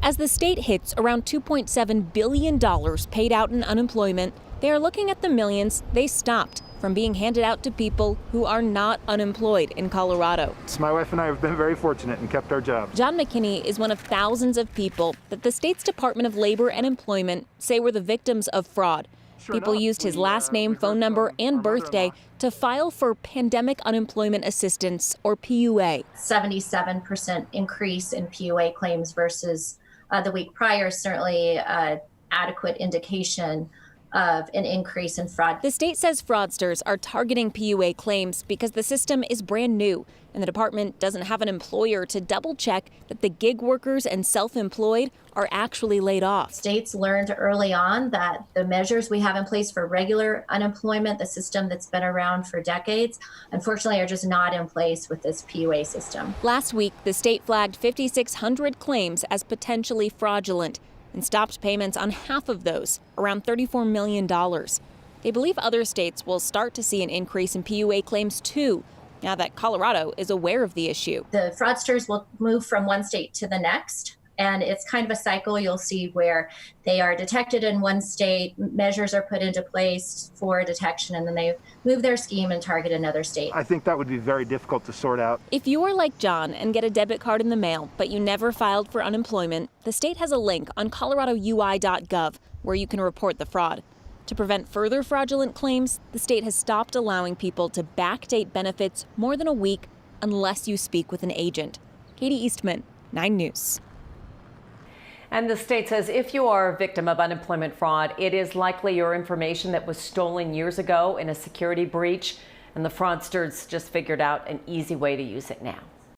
As the state hits around $2.7 billion paid out in unemployment, they are looking at the millions they stopped from being handed out to people who are not unemployed in Colorado. My wife and I have been very fortunate and kept our jobs. John McKinney is one of thousands of people that the state's Department of Labor and Employment say were the victims of fraud. People used his last name, phone number, and birthday to file for Pandemic Unemployment Assistance, or PUA. 77% increase in PUA claims versus the week prior, certainly adequate indication of an increase in fraud. The state says fraudsters are targeting PUA claims because the system is brand new and the department doesn't have an employer to double check that the gig workers and self-employed are actually laid off. States learned early on that the measures we have in place for regular unemployment, the system that's been around for decades, unfortunately are just not in place with this PUA system. Last week, the state flagged 5,600 claims as potentially fraudulent and stopped payments on half of those, around $34 million. They believe other states will start to see an increase in PUA claims too, now that Colorado is aware of the issue. The fraudsters will move from one state to the next, and it's kind of a cycle you'll see where they are detected in one state, measures are put into place for detection, and then they move their scheme and target another state. I think that would be very difficult to sort out. If you are like John and get a debit card in the mail, but you never filed for unemployment, the state has a link on coloradoui.gov where you can report the fraud. To prevent further fraudulent claims, the state has stopped allowing people to backdate benefits more than a week unless you speak with an agent. Katie Eastman, 9 News. And the state says if you are a victim of unemployment fraud, it is likely your information that was stolen years ago in a security breach, and the fraudsters just figured out an easy way to use it now.